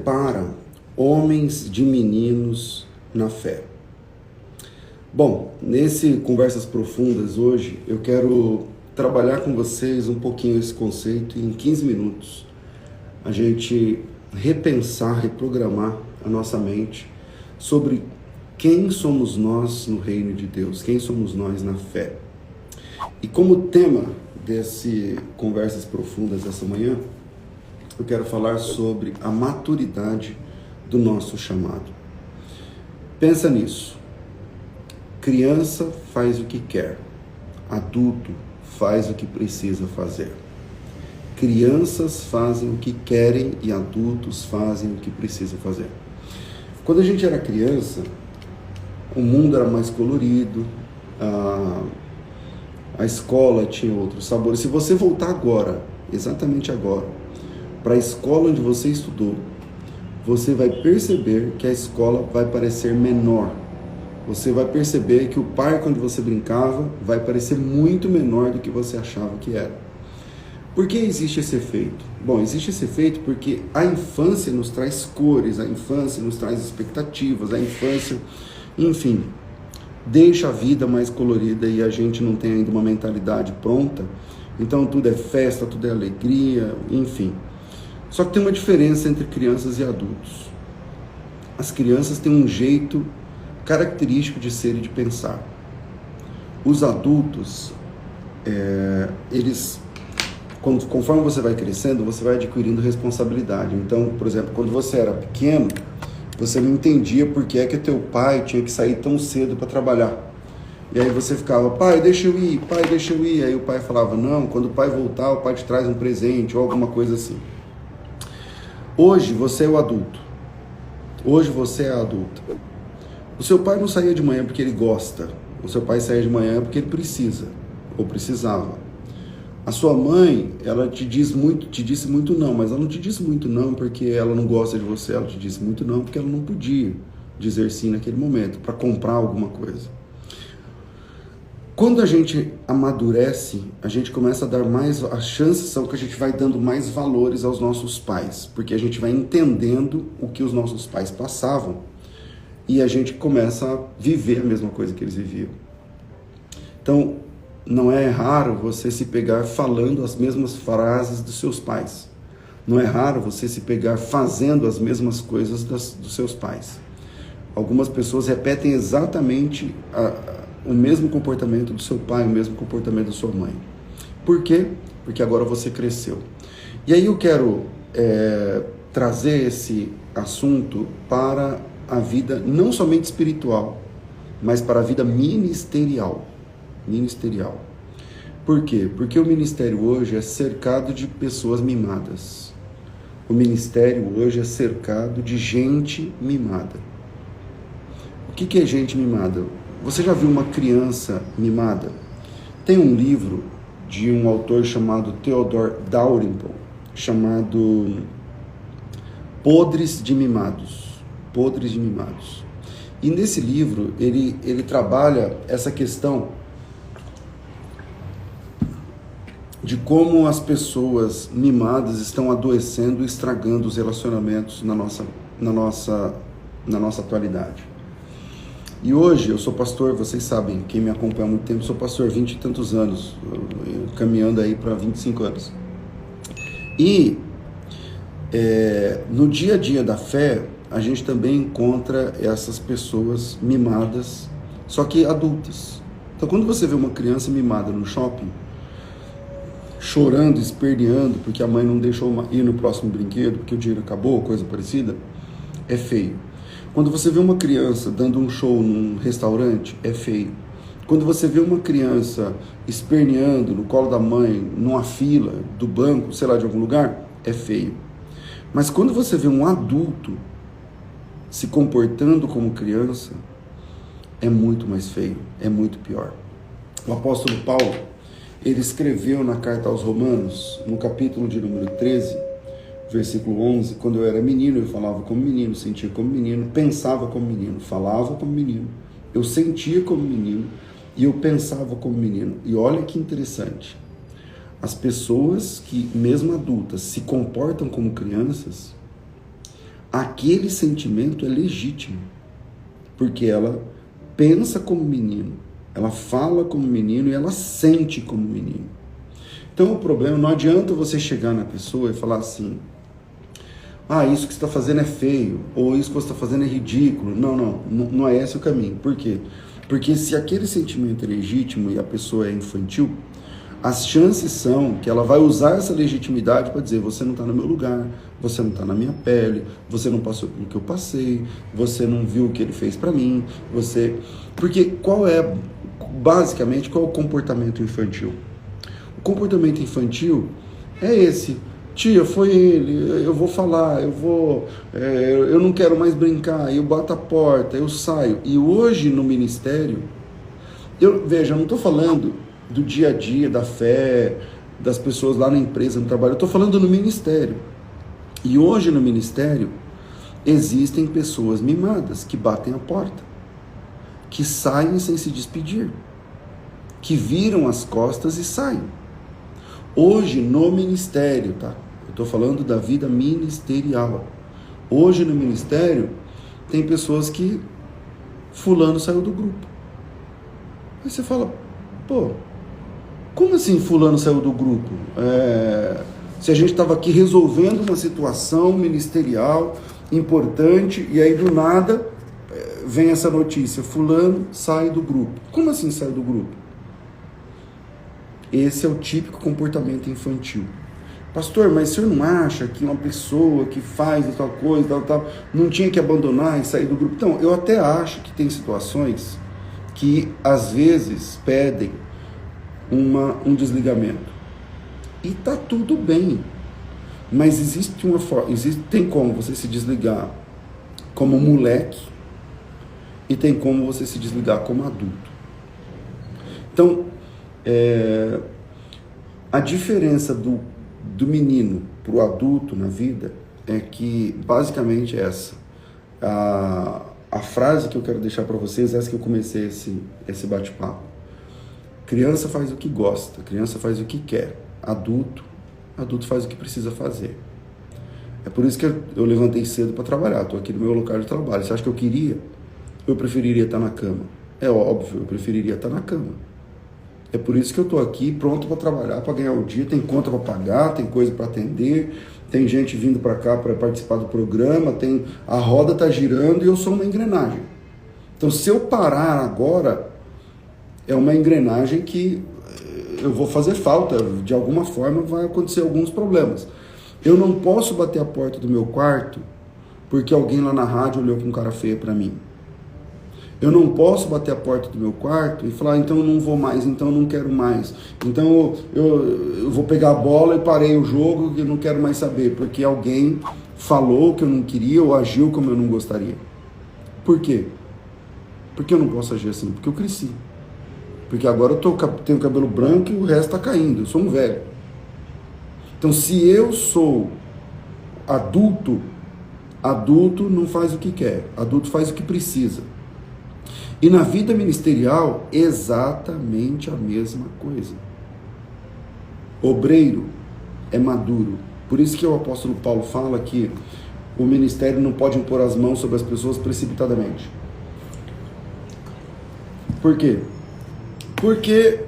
prepara homens de meninos na fé. Bom, nesse Conversas Profundas hoje, eu quero trabalhar com vocês um pouquinho esse conceito e em 15 minutos a gente repensar, reprogramar a nossa mente sobre quem somos nós no reino de Deus, quem somos nós na fé. E como tema desse Conversas Profundas essa manhã, eu quero falar sobre a maturidade do nosso chamado. Pensa nisso. Criança faz o que quer, adulto faz o que precisa fazer. Crianças fazem o que querem e adultos fazem o que precisam fazer. Quando a gente era criança, o mundo era mais colorido, a escola tinha outros sabores. Se você voltar agora, exatamente agora, para a escola onde você estudou, você vai perceber que a escola vai parecer menor. Você vai perceber que o parque onde você brincava vai parecer muito menor do que você achava que era. Por que existe esse efeito? Bom, existe esse efeito porque a infância nos traz cores, a infância nos traz expectativas, a infância, enfim, deixa a vida mais colorida e a gente não tem ainda uma mentalidade pronta. Então tudo é festa, tudo é alegria, enfim. Só que tem uma diferença entre crianças e adultos. As crianças têm um jeito característico de ser e de pensar. Os adultos, conforme você vai crescendo, você vai adquirindo responsabilidade. Então, por exemplo, quando você era pequeno, você não entendia por que é que teu pai tinha que sair tão cedo para trabalhar. E aí você ficava, pai, deixa eu ir, pai, deixa eu ir. Aí o pai falava, não, quando o pai voltar, o pai te traz um presente ou alguma coisa assim. Hoje você é o adulto. Hoje você é a adulta. O seu pai não saía de manhã porque ele gosta. O seu pai saía de manhã porque ele precisa, ou precisava. A sua mãe, ela te disse muito não, mas ela não te disse muito não porque ela não gosta de você, ela te disse muito não porque ela não podia dizer sim naquele momento, para comprar alguma coisa. Quando a gente amadurece, a gente começa a dar mais, as chances são que a gente vai dando mais valores aos nossos pais, porque a gente vai entendendo o que os nossos pais passavam e a gente começa a viver a mesma coisa que eles viviam. Então, não é raro você se pegar falando as mesmas frases dos seus pais. Não é raro você se pegar fazendo as mesmas coisas dos seus pais. Algumas pessoas repetem exatamente o mesmo comportamento do seu pai, o mesmo comportamento da sua mãe. Por quê? Porque agora você cresceu. E aí eu quero trazer esse assunto para a vida não somente espiritual, mas para a vida ministerial. Ministerial. Por quê? Porque o ministério hoje é cercado de pessoas mimadas. O ministério hoje é cercado de gente mimada. O que é gente mimada? Você já viu uma criança mimada? Tem um livro de um autor chamado Theodore Dalrymple, chamado Podres de Mimados. Podres de Mimados. E nesse livro, ele trabalha essa questão de como as pessoas mimadas estão adoecendo e estragando os relacionamentos na nossa atualidade. E hoje eu sou pastor, vocês sabem, quem me acompanha há muito tempo, sou pastor há 20 e tantos anos, caminhando aí para 25 anos. E no dia a dia da fé, a gente também encontra essas pessoas mimadas, só que adultas. Então, quando você vê uma criança mimada no shopping, chorando, esperneando, porque a mãe não deixou ir no próximo brinquedo, porque o dinheiro acabou, coisa parecida, é feio. Quando você vê uma criança dando um show num restaurante, é feio. Quando você vê uma criança esperneando no colo da mãe, numa fila do banco, sei lá, de algum lugar, é feio. Mas quando você vê um adulto se comportando como criança, é muito mais feio, é muito pior. O apóstolo Paulo, ele escreveu na carta aos Romanos, no capítulo de número 13, versículo 11, quando eu era menino, eu falava como menino, sentia como menino, pensava como menino, falava como menino, eu sentia como menino e eu pensava como menino. E olha que interessante, as pessoas que, mesmo adultas, se comportam como crianças, aquele sentimento é legítimo, porque ela pensa como menino, ela fala como menino e ela sente como menino. Então o problema, não adianta você chegar na pessoa e falar assim, isso que você está fazendo é feio, ou isso que você está fazendo é ridículo. Não é esse o caminho. Por quê? Porque se aquele sentimento é legítimo e a pessoa é infantil, as chances são que ela vai usar essa legitimidade para dizer, você não está no meu lugar, você não está na minha pele, você não passou pelo que eu passei, você não viu o que ele fez para mim, Porque basicamente, qual é o comportamento infantil? O comportamento infantil é esse. Tia, foi ele, eu vou falar, eu não quero mais brincar, eu bato a porta, eu saio. E hoje no ministério, veja, eu não estou falando do dia a dia, da fé, das pessoas lá na empresa, no trabalho, eu estou falando no ministério. E hoje no ministério, existem pessoas mimadas que batem a porta, que saem sem se despedir, que viram as costas e saem. Hoje no ministério, tá? Eu estou falando da vida ministerial. Hoje no ministério, tem pessoas que fulano saiu do grupo. Aí você fala, como assim fulano saiu do grupo? Se a gente estava aqui resolvendo uma situação ministerial importante e aí do nada vem essa notícia, fulano sai do grupo. Como assim sai do grupo? Esse é o típico comportamento infantil. Pastor, mas o senhor não acha que uma pessoa que faz tal coisa, tal, não tinha que abandonar e sair do grupo? Então, eu até acho que tem situações que às vezes pedem um desligamento. E tá tudo bem. Mas existe uma forma, tem como você se desligar como moleque e tem como você se desligar como adulto. Então, a diferença do menino para o adulto na vida é que basicamente é essa. A frase que eu quero deixar para vocês é essa que eu comecei esse bate-papo. Criança faz o que gosta, criança faz o que quer. Adulto faz o que precisa fazer. É por isso que eu levantei cedo para trabalhar. Estou aqui no meu local de trabalho. Você acha que eu queria? Eu preferiria estar na cama. É óbvio, eu preferiria estar na cama. É por isso que eu estou aqui pronto para trabalhar, para ganhar o dia. Tem conta para pagar, tem coisa para atender, tem gente vindo para cá para participar do programa, a roda está girando e eu sou uma engrenagem. Então, se eu parar agora, é uma engrenagem que eu vou fazer falta. De alguma forma vai acontecer alguns problemas. Eu não posso bater a porta do meu quarto porque alguém lá na rádio olhou com cara feia para mim. Eu não posso bater a porta do meu quarto e falar, então eu não vou mais, então eu não quero mais. Então eu vou pegar a bola e parei o jogo e eu não quero mais saber, porque alguém falou que eu não queria ou agiu como eu não gostaria. Por quê? Porque eu não posso agir assim, porque eu cresci. Porque agora eu tenho cabelo branco e o resto está caindo, eu sou um velho. Então se eu sou adulto não faz o que quer, adulto faz o que precisa. E na vida ministerial, exatamente a mesma coisa. Obreiro é maduro. Por isso que o apóstolo Paulo fala que o ministério não pode impor as mãos sobre as pessoas precipitadamente. Por quê? Porque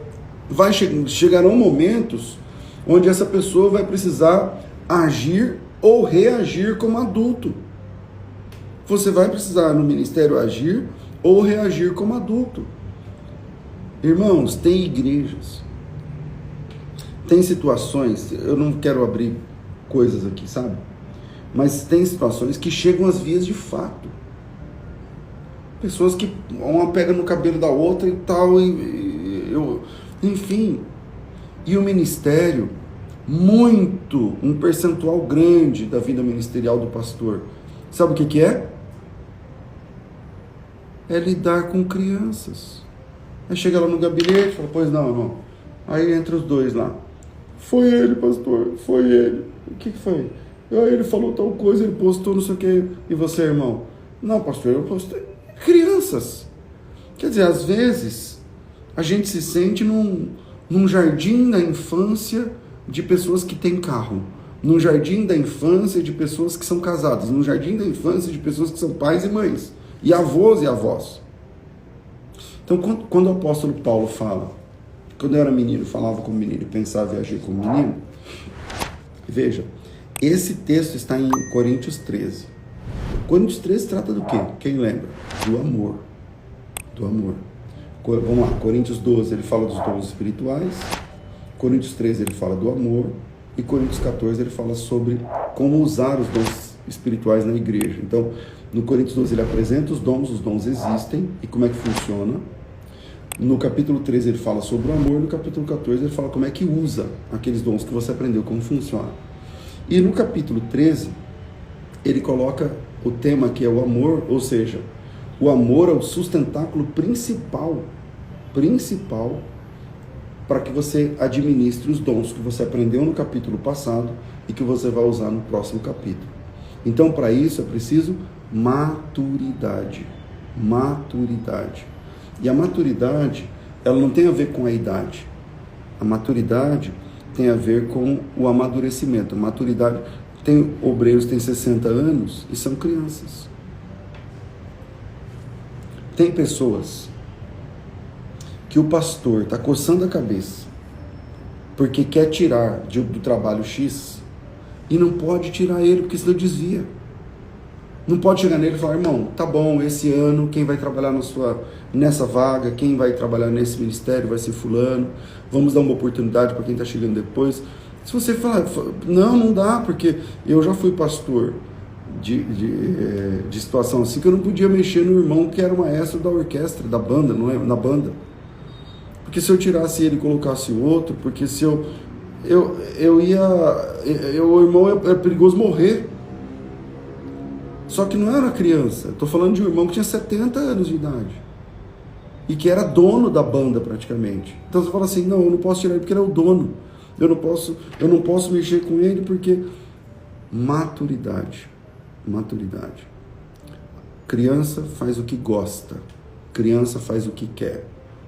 chegarão momentos onde essa pessoa vai precisar agir ou reagir como adulto. Você vai precisar no ministério agir ou reagir como adulto. Irmãos, tem igrejas, tem situações, eu não quero abrir coisas aqui, sabe? Mas tem situações que chegam às vias de fato. Pessoas que uma pega no cabelo da outra e tal, enfim. E o ministério, um percentual grande da vida ministerial do pastor, sabe o que é? É lidar com crianças. Aí chega lá no gabinete e fala, pois não, irmão. Aí entra os dois lá. Foi ele, pastor, foi ele. O que foi? Aí ele falou tal coisa, ele postou não sei o que. E você, irmão? Não, pastor, eu postei. Crianças. Quer dizer, às vezes, a gente se sente num jardim da infância de pessoas que têm carro. num jardim da infância de pessoas que são casadas, num jardim da infância de pessoas que são pais e mães, e avós e avós. Então, quando o apóstolo Paulo fala, quando eu era menino, falava como menino, pensava e agia como menino, veja, esse texto está em Coríntios 13. Coríntios 13 trata do quê? Quem lembra? Do amor. Do amor. Vamos lá, Coríntios 12 ele fala dos dons espirituais, Coríntios 13 ele fala do amor, e Coríntios 14 ele fala sobre como usar os dons espirituais na igreja. Então, no Coríntios 12 ele apresenta os dons existem e como é que funciona. No capítulo 13 ele fala sobre o amor, no capítulo 14 ele fala como é que usa aqueles dons que você aprendeu, como funciona. E no capítulo 13 ele coloca o tema que é o amor, ou seja, o amor é o sustentáculo principal para que você administre os dons que você aprendeu no capítulo passado e que você vai usar no próximo capítulo. Então, para isso é preciso maturidade. Maturidade. E a maturidade, ela não tem a ver com a idade. A maturidade tem a ver com o amadurecimento. A maturidade, tem obreiros que têm 60 anos e são crianças. Tem pessoas que o pastor está coçando a cabeça porque quer tirar do trabalho X e não pode tirar ele porque senão desvia. Não pode chegar nele e falar, irmão, tá bom, esse ano quem vai trabalhar nessa vaga, quem vai trabalhar nesse ministério vai ser fulano, vamos dar uma oportunidade para quem está chegando depois. Se você falar, não dá, porque eu já fui pastor de situação assim que eu não podia mexer no irmão que era o maestro da orquestra, da banda, não é? Na banda. Porque se eu tirasse ele e colocasse o outro, porque se o irmão é perigoso morrer. Só que não era criança, estou falando de um irmão que tinha 70 anos de idade e que era dono da banda praticamente. Então você fala assim, não, eu não posso tirar ele porque ele é o dono, eu não posso mexer com ele porque... Maturidade. Criança faz o que gosta, criança faz o que quer,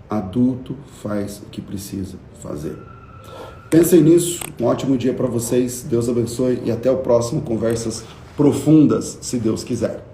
adulto faz o que precisa fazer. Pensem nisso, um ótimo dia para vocês, Deus abençoe e até o próximo Conversas Profundas, se Deus quiser.